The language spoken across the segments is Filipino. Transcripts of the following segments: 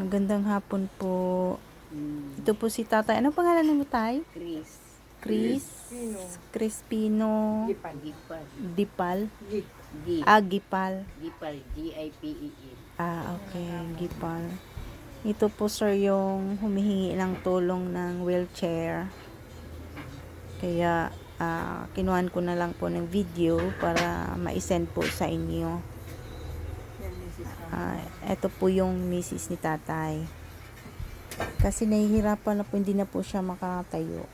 Magandang hapon po. Hmm. Ito po si tatay. Anong pangalan mo, tay? Chris. Chris? Crispino Gipal. Gipal. Dipal? G. Gipal. Gipal. G-I-P-E-L. Okay. Gipal. Ito po, sir, yung humihingi ng tulong ng wheelchair. Kaya, kinuhan ko na lang po ng video para ma-send po sa inyo. Ito po yung misis ni tatay. Kasi nahihirapan na po, hindi na po siya makatayo.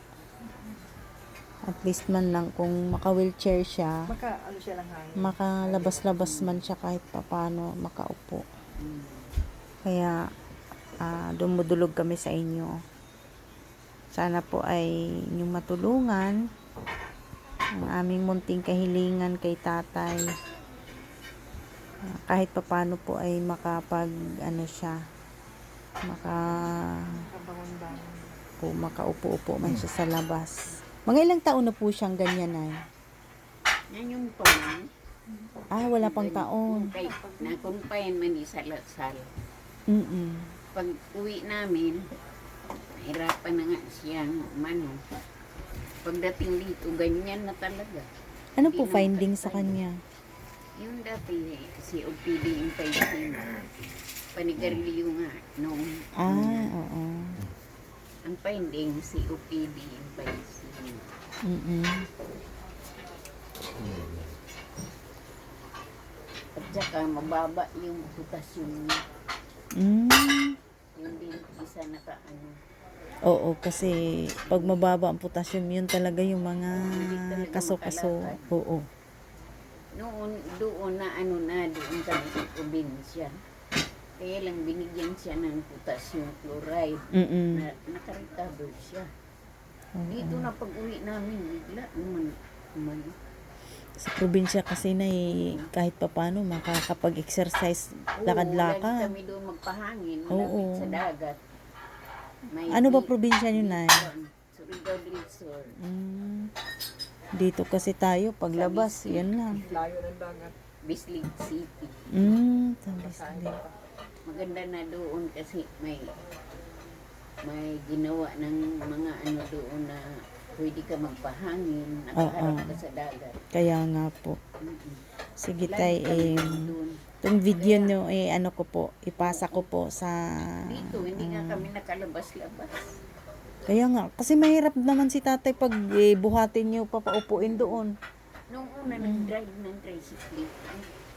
At least man lang kung maka-wheelchair siya, makalabas-labas man siya kahit papano makaupo. Kaya dumudulog kami sa inyo. Sana po ay inyong matulungan ang aming munting kahilingan kay tatay. Kahit papano po ay siya, makaupo-upo man siya sa labas. Mga ilang taon na po siyang ganyan ay? Yan yung pang. Wala pang taon. Nakumpayan man sa Lasal. Pag uwi namin, hirapan na nga siyang Pagdating dito, ganyan na talaga. Ano po finding sa kanya? Yung dati, si OPD infection. Panigarilyo nga noong Oo. ang finding, si OPD infection. At saka mababa yung potassium niya. Yung din isa Oo, kasi pag mababa ang potassium, yun talaga yung mga kaso-kaso. Oo. Noon, doon doon kami sa probinsya. Kaya lang binigyan siya ng potassium chloride. Na nakarecover siya. Dito na pag-uwi namin, bigla naman. Sa probinsya kasi na kahit papano makakapag-exercise, lakad-lakad. Lagi kami doon magpahangin, malapit sa dagat. Ano ba probinsya nyo, Nay? Surigao del Sur. Dito kasi tayo, paglabas, yan lang. Layo ng dagat. Bislig City. Sa Bislig. Maganda na doon kasi may ginawa ng mga doon na pwede ka magpahangin, nakaharap ka sa dagat. Kaya nga po. Sige tay, itong video nyo, ko po, ipasa ko po sa... Dito, hindi nga kami nakalabas-labas. Kaya nga, kasi mahirap naman si tatay pag buhatin nyo, papaupuin doon. Nung una, nag-drive ng tricycle.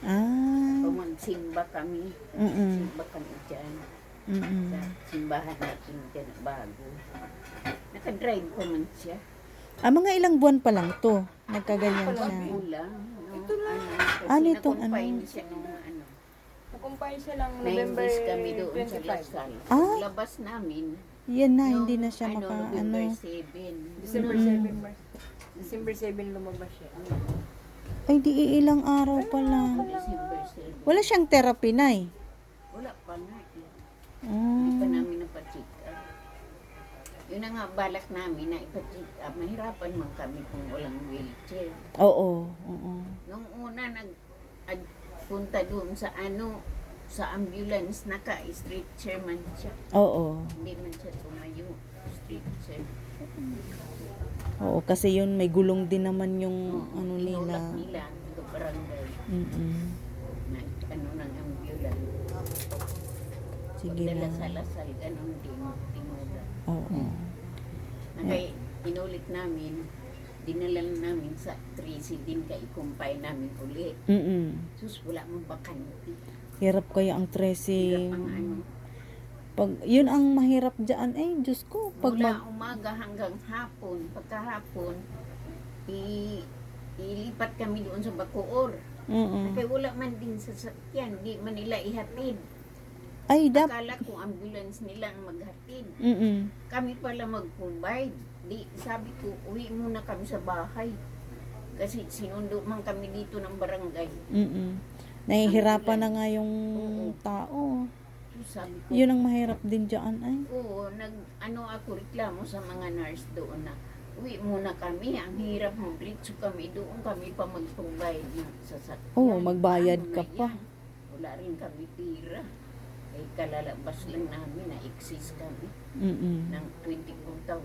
Pag magsimba kami, simba kami dyan. Sa simbahan natin dyan bago. Naka-drive pa man siya. Mga ilang buwan pa lang to, nagkaganyan siya. Kulang. Ito lang. Nitong nakumpine siya nung Nakumpay siya lang November 90s kami doon sa 25. Lasal. Labas namin. Yan na, hindi na siya November 7. December 7. December 7 lumabas siya. Ay, di ilang araw pa lang. December 7. Wala siyang therapy, Nay. Wala pa nga. Hindi pa namin napacheck up. Yun na nga balak namin na ipacheck up. Mahirapan man kami kung walang wheelchair. Oo. Nung una punta doon sa sa ambulance, naka-stretcher man siya. Oo. Hindi man siya tumayo. Stretcher. Oo, kasi yun may gulong din naman yung nila. Tinulak nila sa barangay. Ng ambulance. Sige Pagdala na. sa Lasal, ganun din. Tinulak. Oo. Kaya inulit namin, dinala namin sa Tracy din kay ikumpay namin ulit. Sus, wala mong bakante. Hirap kaya ang tracing. Hirap ang Pag, yun ang mahirap dyan. Diyos ko. Mula umaga hanggang hapon. Pagkahapon, ilipat kami doon sa Bacoor. Kaya wala man din sa sakyan. Di man nila ihatid. Akala kung ambulance nila ang maghatid. Kami pala mag-provide. Sabi ko, uwi muna kami sa bahay. Kasi sinundo man kami dito ng barangay. Nahihirapan na nga yung tao. Sabi ko, Yun ang mahirap din dyan oo, ako reklamo sa mga nurse doon na uwi muna kami, ang hirap mag-litso kami doon, kami pa mag-provide ng sasakyan. Oo, magbayad ka pa. Wala rin kami pira. Ay kalalabas lang namin na exist kami Mm-mm. ng 24,000.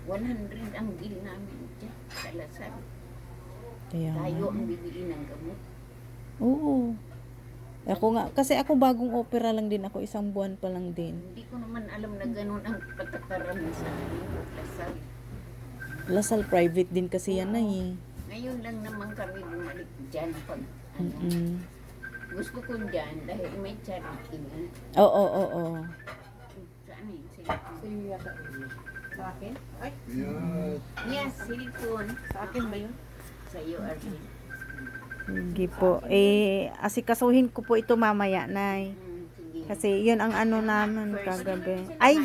100 ang bill namin dyan sa Lasal. Kaya nga. Tayo ang bibili ng gamot. Oo. Ako nga, kasi ako bagong opera lang din ako, 1 buwan pa lang din. Hindi ko naman alam na ganun ang patakaran sa Lasal. Lasal private din kasi yan na eh. Ngayon lang naman kami bumalik dyan pag ano. Mm. Gusto ko dyan dahil may charity nga. Oo, oo, oo. Saan yun? Sa iyo yata. Sa akin? Ay, Yes, cellphone. sa akin ba yun? Sa iyo, Arvin. Sige po. Asikasuhin ko po ito mamaya, Nay. Sige. Kasi yun ang ano naman kagabi. Ay,